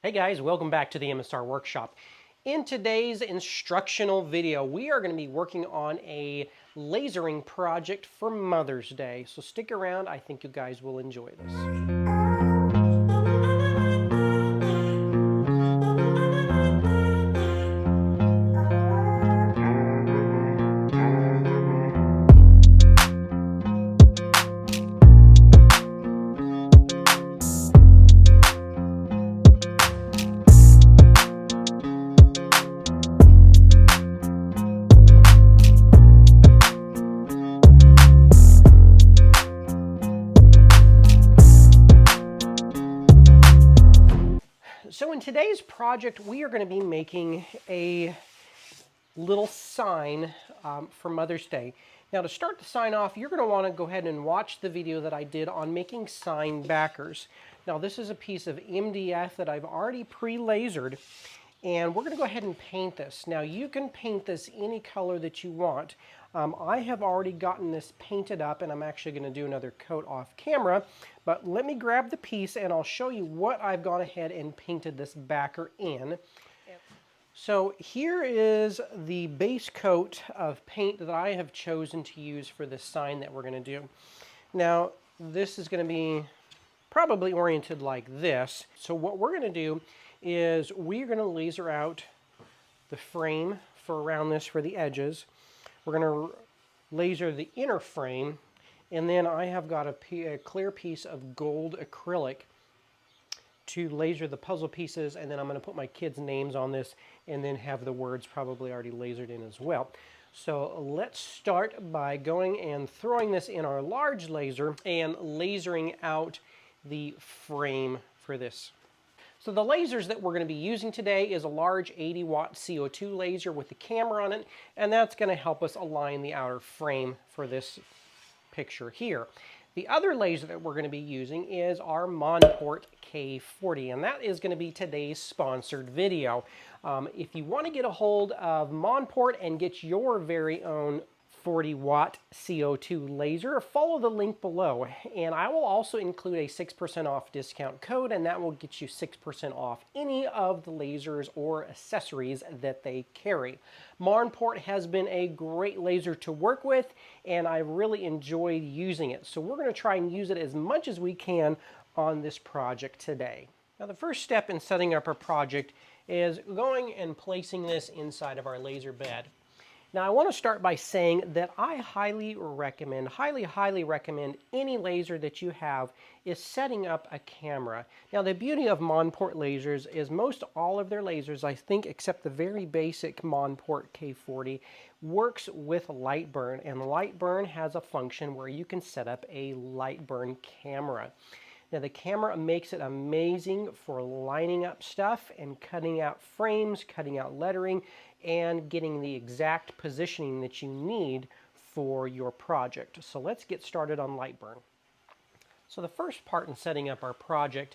Hey guys, welcome back to the MSR Workshop. In today's instructional video, we are going to be working on a lasering project for Mother's Day. So stick around, I think you guys will enjoy this. So in today's project, we are going to be making a little sign for Mother's Day. Now to start the sign off, you're going to want to go ahead and watch the video that I did on making sign backers. Now this is a piece of MDF that I've already pre-lasered, and we're going to go ahead and paint this. Now you can paint this any color that you want. I have already gotten this painted up, and I'm actually going to do another coat off camera, but let me grab the piece and I'll show you what I've gone ahead and painted this backer in. So here is the base coat of paint that I have chosen to use for this sign that we're going to do. Now this is going to be probably oriented like this. So what we're going to do is we're going to laser out the frame for around this for the edges. We're going to laser the inner frame, and then I have got a clear piece of gold acrylic to laser the puzzle pieces, and then I'm going to put my kids' names on this and then have the words probably already lasered in as well. So let's start by going and throwing this in our large laser and lasering out the frame for this. So the lasers that we're going to be using today is a large 80-watt CO2 laser with the camera on it, and that's going to help us align the outer frame for this picture here. The other laser that we're going to be using is our Monport K40, and that is going to be today's sponsored video. If you want to get a hold of Monport and get your very own 40-watt CO2 laser, follow the link below, and I will also include a 6% off discount code, and that will get you 6% off any of the lasers or accessories that they carry. Monport has been a great laser to work with, and I really enjoyed using it, so we're going to try and use it as much as we can on this project today. Now the first step in setting up our project is going and placing this inside of our laser bed. Now I want to start by saying that I highly recommend any laser that you have is setting up a camera. Now the beauty of Monport lasers is most all of their lasers, I think except the very basic Monport K40, works with light burn, and light burn has a function where you can set up a light burn camera. Now the camera makes it amazing for lining up stuff and cutting out frames, cutting out lettering, and getting the exact positioning that you need for your project. So let's get started on light burn. So the first part in setting up our project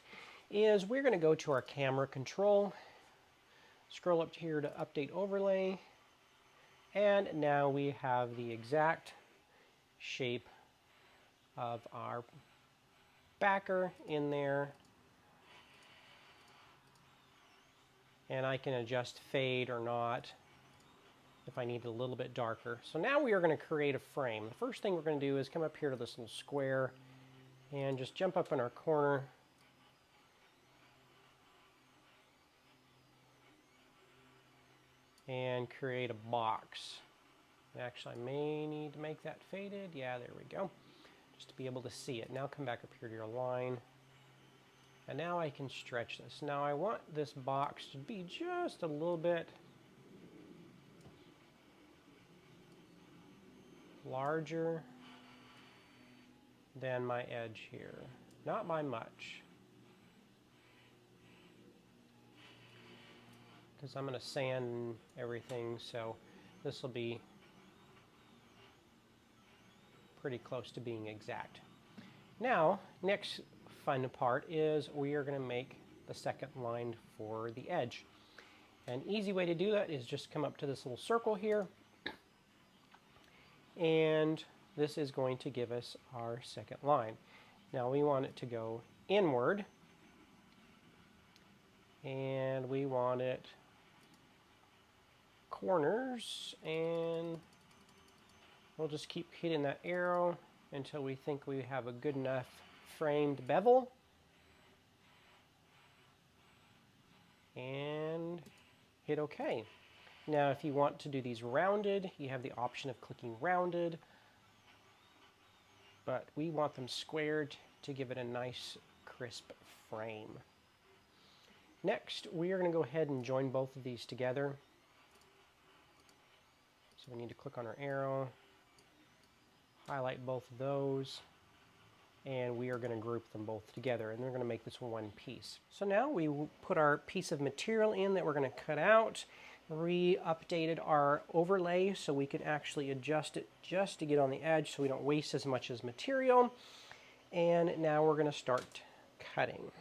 is we're going to go to our camera control, scroll up here to update overlay, and now we have the exact shape of our backer in there, and I can adjust fade or not if I need it a little bit darker. So now we are going to create a frame. The first thing we're going to do is come up here to this little square and just jump up in our corner and create a box. Actually, I may need to make that faded. Yeah, there we go. Just to be able to see it. Now come back up here to your line. And now I can stretch this. Now I want this box to be just a little bit larger than my edge here. Not by much. Because I'm going to sand everything, so this will be pretty close to being exact. Now, next fun part is we are going to make the second line for the edge. An easy way to do that is just come up to this little circle here, and this is going to give us our second line. Now we want it to go inward, and we want it corners, and we'll just keep hitting that arrow until we think we have a good enough framed bevel. And hit OK. Now if you want to do these rounded, you have the option of clicking rounded, but we want them squared to give it a nice crisp frame. Next, we are going to go ahead and join both of these together. So we need to click on our arrow, highlight both of those, and we are going to group them both together, and they're going to make this one piece. So now we will put our piece of material in that we're going to cut out. Re-updated our overlay so we can actually adjust it just to get on the edge so we don't waste as much as material. And now we're going to start cutting.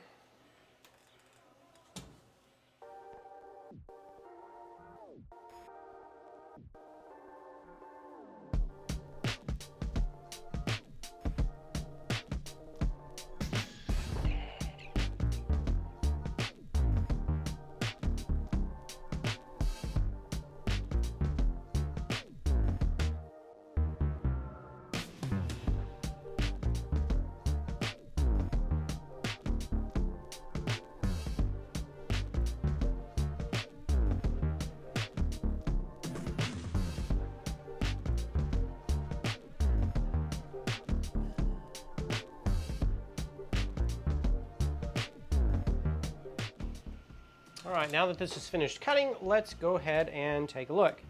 All right, now that this is finished cutting, let's go ahead and take a look.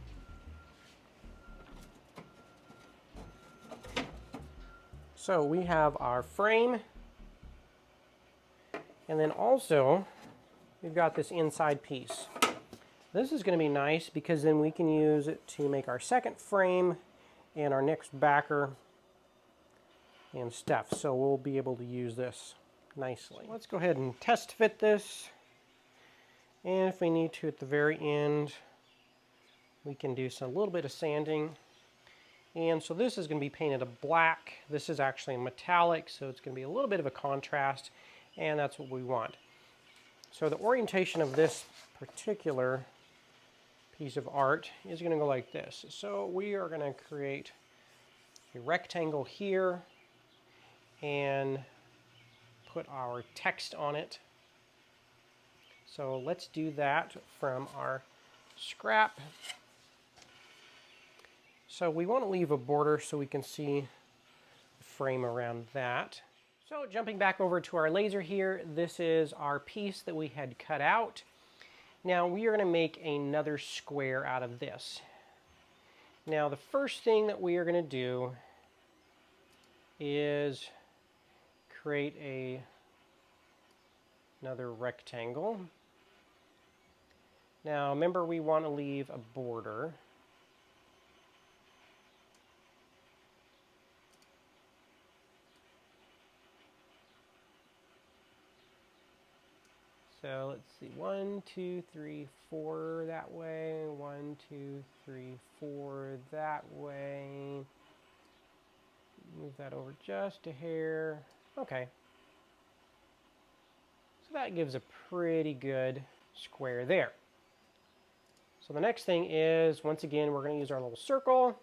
So we have our frame, and then also we've got this inside piece. This is going to be nice because then we can use it to make our second frame and our next backer and stuff. So we'll be able to use this nicely. So let's go ahead and test fit this. And if we need to at the very end, we can do a little bit of sanding. And so this is going to be painted a black. This is actually a metallic, so it's going to be a little bit of a contrast, and that's what we want. So the orientation of this particular piece of art is going to go like this. So we are going to create a rectangle here and put our text on it. So let's do that from our scrap. So we want to leave a border so we can see the frame around that. So jumping back over to our laser here, this is our piece that we had cut out. Now we are going to make another square out of this. Now the first thing that we are going to do is create another rectangle. Now remember, we want to leave a border. So let's see, 1, 2, 3, 4 that way, 1, 2, 3, 4 that way. Move that over just a hair. Okay. So that gives a pretty good square there. So the next thing is, once again, we're going to use our little circle.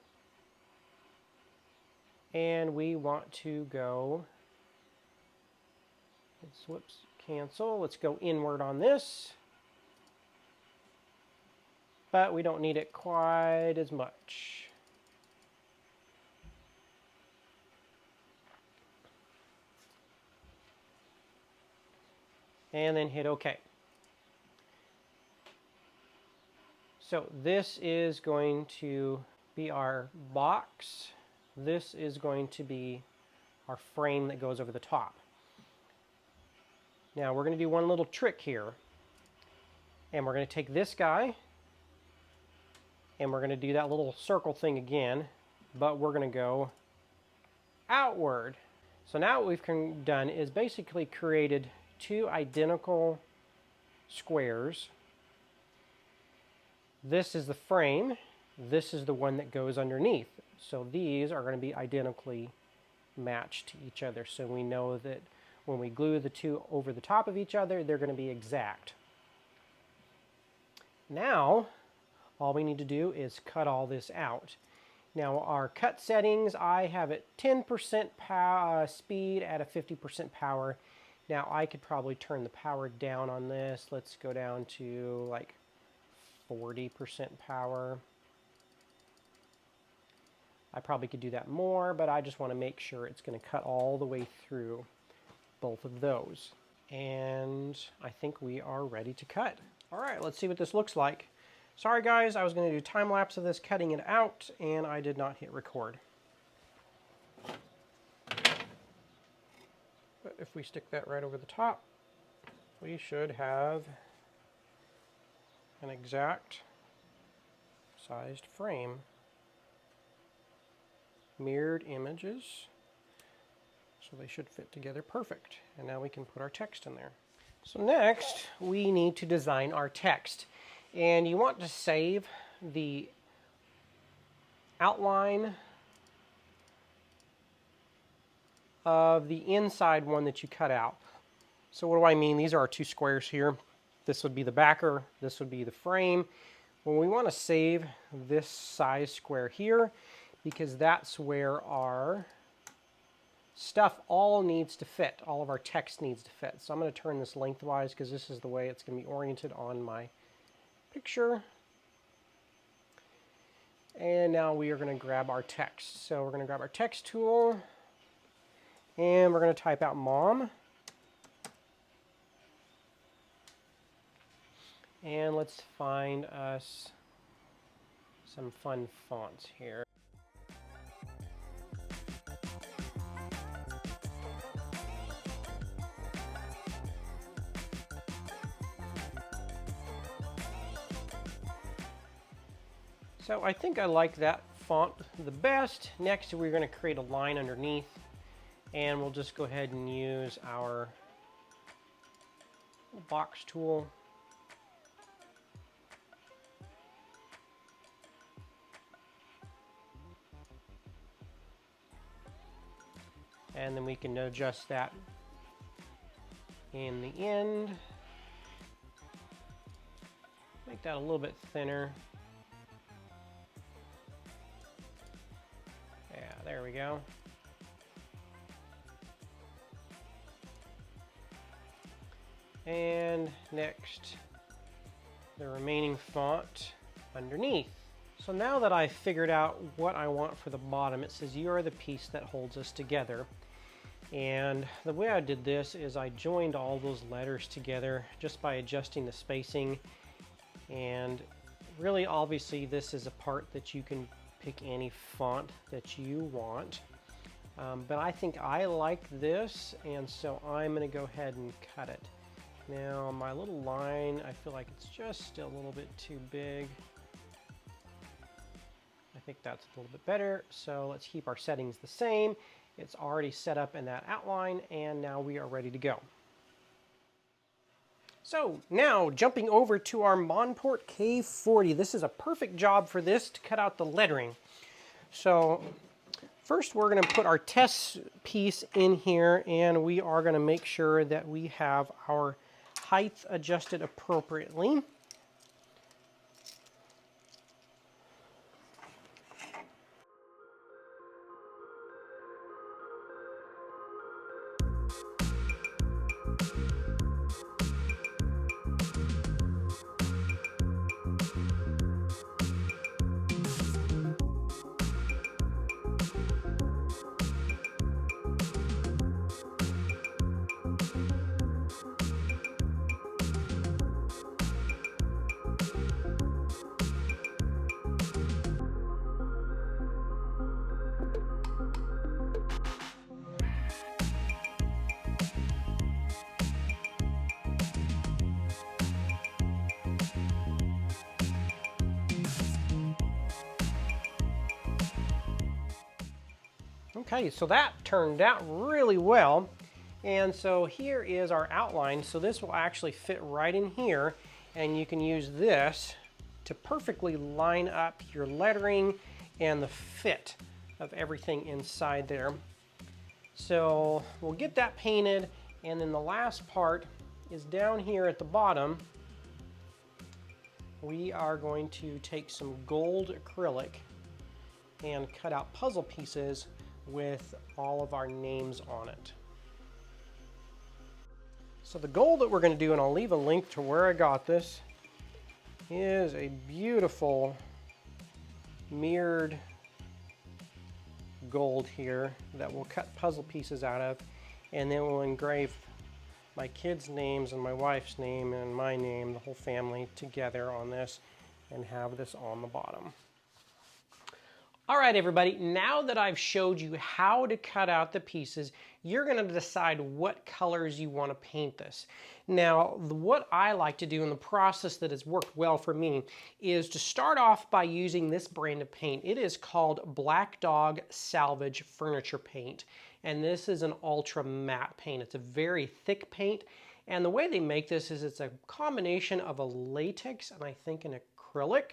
And we want to go, whoops, cancel. Let's go inward on this. But we don't need it quite as much. And then hit OK. So this is going to be our box. This is going to be our frame that goes over the top. Now we're going to do one little trick here. And we're going to take this guy and we're going to do that little circle thing again, but we're going to go outward. So now what we've done is basically created two identical squares. This is the frame. This is the one that goes underneath. So these are going to be identically matched to each other. So we know that when we glue the two over the top of each other, they're going to be exact. Now, all we need to do is cut all this out. Now our cut settings, I have it 10% speed at a 50% power. Now I could probably turn the power down on this. Let's go down to like 40% power. I probably could do that more, but I just want to make sure it's going to cut all the way through both of those. And I think we are ready to cut. All right, let's see what this looks like. Sorry guys, I was going to do time lapse of this cutting it out and I did not hit record. But if we stick that right over the top, we should have an exact sized frame. Mirrored images, so they should fit together perfect. And now we can put our text in there. So next, we need to design our text. And you want to save the outline of the inside one that you cut out. So what do I mean? These are our two squares here. This would be the backer, this would be the frame. Well, we want to save this size square here because that's where our stuff all needs to fit. All of our text needs to fit. So I'm going to turn this lengthwise because this is the way it's going to be oriented on my picture. And now we are going to grab our text. So we're going to grab our text tool and we're going to type out mom. And let's find us some fun fonts here. So I think I like that font the best. Next, we're going to create a line underneath, and we'll just go ahead and use our box tool. And then we can adjust that in the end. Make that a little bit thinner. Yeah, there we go. And next, the remaining font underneath. So now that I've figured out what I want for the bottom, it says you are the piece that holds us together. And the way I did this is I joined all those letters together just by adjusting the spacing. And really, obviously, this is a part that you can pick any font that you want. But I think I like this, and so I'm going to go ahead and cut it. Now, my little line, I feel like it's just a little bit too big. I think that's a little bit better. So let's keep our settings the same. It's already set up in that outline, and now we are ready to go. So now jumping over to our Monport K40. This is a perfect job for this to cut out the lettering. So first we're going to put our test piece in here, and we are going to make sure that we have our height adjusted appropriately. Okay, so that turned out really well. And so here is our outline. So this will actually fit right in here, and you can use this to perfectly line up your lettering and the fit of everything inside there. So we'll get that painted, and then the last part is down here at the bottom. we are going to take some gold acrylic and cut out puzzle pieces with all of our names on it. So the gold that we're going to do, and I'll leave a link to where I got this, is a beautiful mirrored gold here that we'll cut puzzle pieces out of, and then we'll engrave my kids' names and my wife's name and my name, the whole family together on this, and have this on the bottom. All right, everybody, now that I've showed you how to cut out the pieces, you're going to decide what colors you want to paint this. Now, what I like to do in the process that has worked well for me is to start off by using this brand of paint. It is called Black Dog Salvage Furniture Paint, and this is an ultra matte paint. It's a very thick paint, and the way they make this is it's a combination of a latex and I think an acrylic.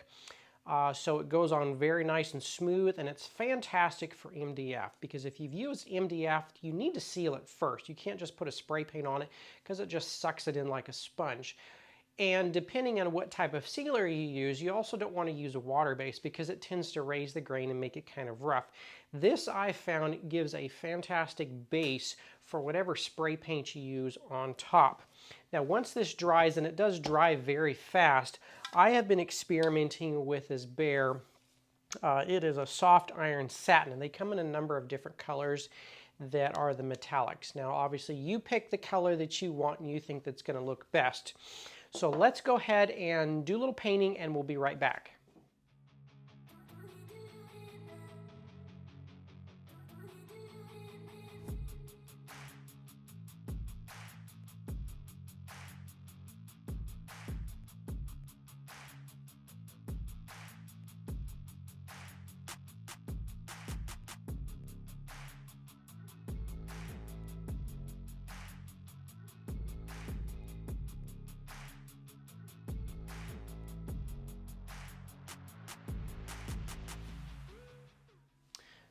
So it goes on very nice and smooth, and it's fantastic for MDF, because if you've used MDF, you need to seal it first. You can't just put a spray paint on it because it just sucks it in like a sponge. And depending on what type of sealer you use, you also don't want to use a water-based because it tends to raise the grain and make it kind of rough. This, I found, gives a fantastic base for whatever spray paint you use on top. Now, once this dries, and it does dry very fast, I have been experimenting with this Behr. It is a soft iron satin, and they come in a number of different colors that are the metallics. Now, obviously, you pick the color that you want and you think that's going to look best. So let's go ahead and do a little painting, and we'll be right back.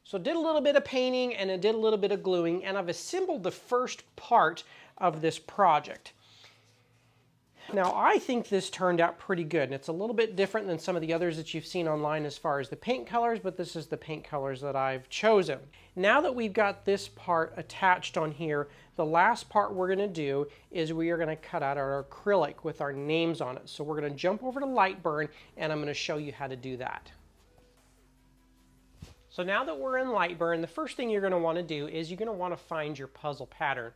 So I did a little bit of painting and I did a little bit of gluing, and I've assembled the first part of this project. Now, I think this turned out pretty good, and it's a little bit different than some of the others that you've seen online as far as the paint colors, but this is the paint colors that I've chosen. Now that we've got this part attached on here, the last part we're going to do is we are going to cut out our acrylic with our names on it. So we're going to jump over to Lightburn, and I'm going to show you how to do that. So now that we're in Lightburn, the first thing you're going to want to do is you're going to want to find your puzzle pattern.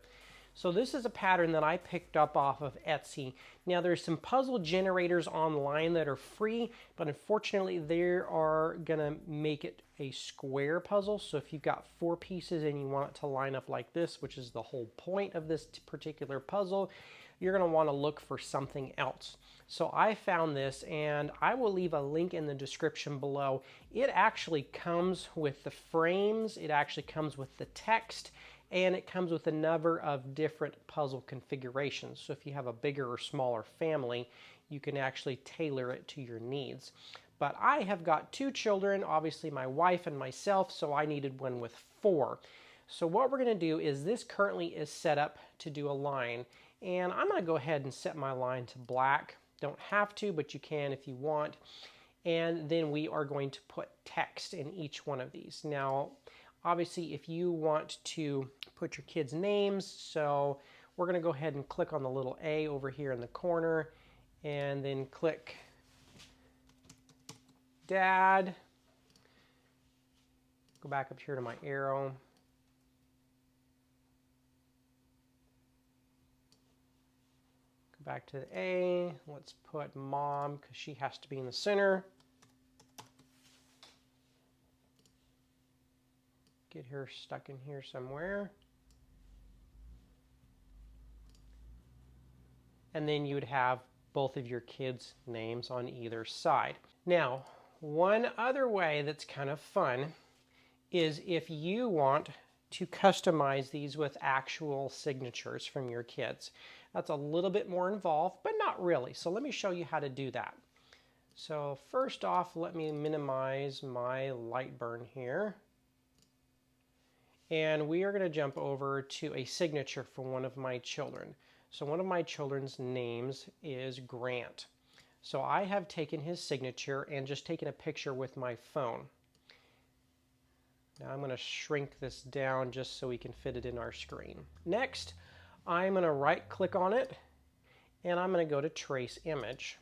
So this is a pattern that I picked up off of Etsy. Now, there's some puzzle generators online that are free, but unfortunately they are going to make it a square puzzle. So if you've got 4 pieces and you want it to line up like this, which is the whole point of this particular puzzle, you're going to want to look for something else. So I found this, and I will leave a link in the description below. It actually comes with the frames, it actually comes with the text, and it comes with a number of different puzzle configurations. So if you have a bigger or smaller family, you can actually tailor it to your needs. But I have got 2 children, obviously my wife and myself, so I needed one with 4. So what we're going to do is this currently is set up to do a line, and I'm going to go ahead and set my line to black. Don't have to, but you can if you want. And then we are going to put text in each one of these. Now, obviously, if you want to put your kids' names, so we're going to go ahead and click on the little A over here in the corner, and then click Dad. Go back up here to my arrow. Go back to the A. Let's put Mom, because she has to be in the center. Get her stuck in here somewhere. And then you would have both of your kids' names on either side. Now, one other way that's kind of fun is if you want to customize these with actual signatures from your kids. That's a little bit more involved, but not really. So let me show you how to do that. So first off, let me minimize my Lightburn here. And we are going to jump over to a signature for one of my children. So one of my children's names is Grant. So I have taken his signature and just taken a picture with my phone. Now I'm going to shrink this down just so we can fit it in our screen. Next, I'm going to right click on it and I'm going to go to Trace Image.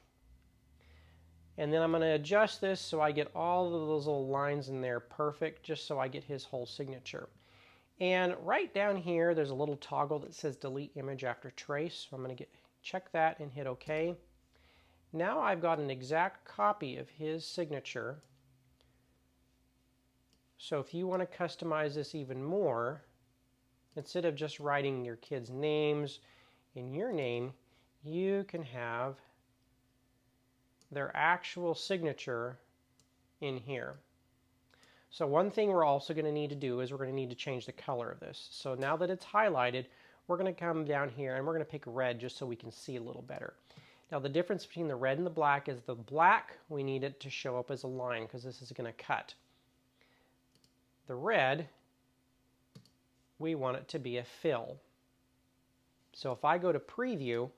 And then I'm going to adjust this so I get all of those little lines in there perfect, just so I get his whole signature. And right down here, there's a little toggle that says Delete Image After Trace. So I'm going to check that and hit OK. Now I've got an exact copy of his signature. So if you want to customize this even more, instead of just writing your kids' names in your name, you can have their actual signature in here. So one thing we're also going to need to do is we're going to need to change the color of this. So now that it's highlighted, we're going to come down here and we're going to pick red just so we can see a little better. Now the difference between the red and the black is the black, we need it to show up as a line because this is going to cut. The red, we want it to be a fill. So if I go to preview,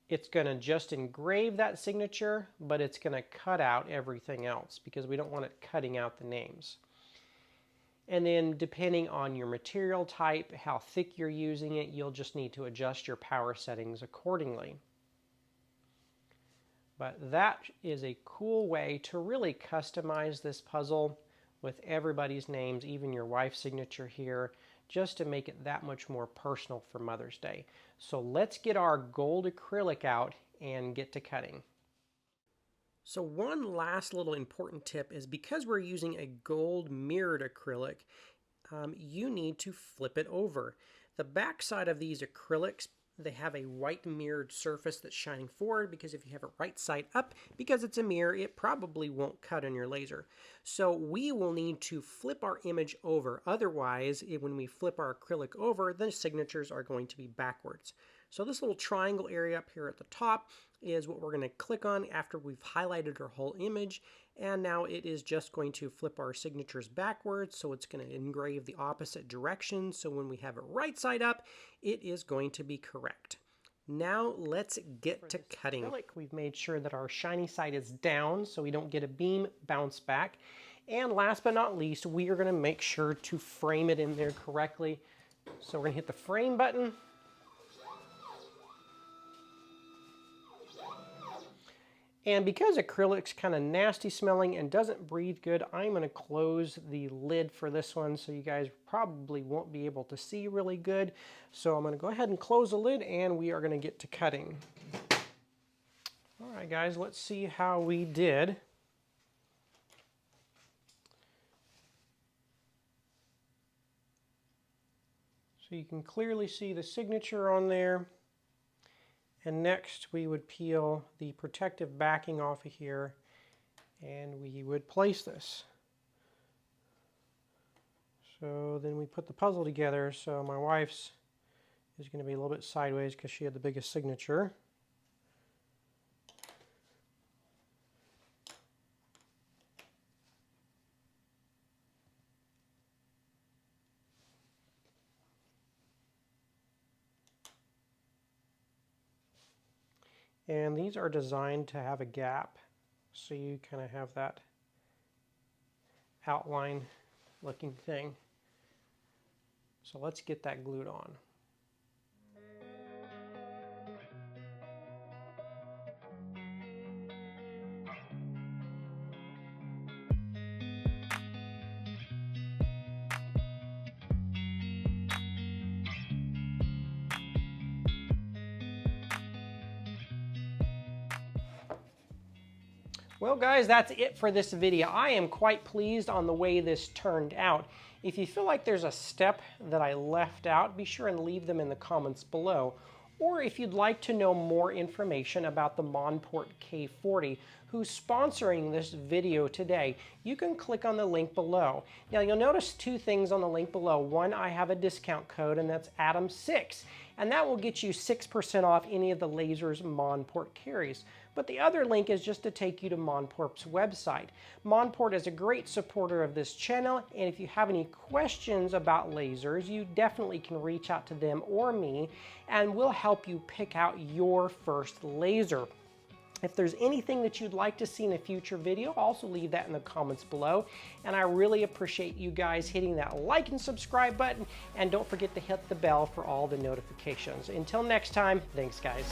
it's going to just engrave that signature, but it's going to cut out everything else because we don't want it cutting out the names. And then depending on your material type, how thick you're using it, you'll just need to adjust your power settings accordingly. But that is a cool way to really customize this puzzle with everybody's names, even your wife's signature here, just to make it that much more personal for Mother's Day. So let's get our gold acrylic out and get to cutting. So one last little important tip is because we're using a gold mirrored acrylic, you need to flip it over. The back side of these acrylics, they have a white mirrored surface that's shining forward because if you have it right side up, because it's a mirror, it probably won't cut on your laser. So we will need to flip our image over. Otherwise, when we flip our acrylic over, the signatures are going to be backwards. So this little triangle area up here at the top is what we're going to click on after we've highlighted our whole image. And now it is just going to flip our signatures backwards. So it's going to engrave the opposite direction. So when we have it right side up, it is going to be correct. Now let's get to cutting. Acrylic, we've made sure that our shiny side is down so we don't get a beam bounce back. And last but not least, we are going to make sure to frame it in there correctly. So we're going to hit the frame button. And because acrylic's kind of nasty smelling and doesn't breathe good, I'm going to close the lid for this one so you guys probably won't be able to see really good. So I'm going to go ahead and close the lid and we are going to get to cutting. All right guys, let's see how we did. So you can clearly see the signature on there. And next we would peel the protective backing off of here and we would place this. So then we put the puzzle together. So my wife's is going to be a little bit sideways because she had the biggest signature. And these are designed to have a gap, so you kind of have that outline looking thing. So let's get that glued on. Well guys, that's it for this video. I am quite pleased on the way this turned out. If you feel like there's a step that I left out, be sure and leave them in the comments below. Or if you'd like to know more information about the Monport K40, who's sponsoring this video today, you can click on the link below. Now you'll notice two things on the link below. One, I have a discount code and that's Adam6. And that will get you 6% off any of the lasers Monport carries. but the other link is just to take you to Monport's website. Monport is a great supporter of this channel, and if you have any questions about lasers, you definitely can reach out to them or me, and we'll help you pick out your first laser. If there's anything that you'd like to see in a future video, also leave that in the comments below. And I really appreciate you guys hitting that like and subscribe button, and don't forget to hit the bell for all the notifications. Until next time, thanks guys.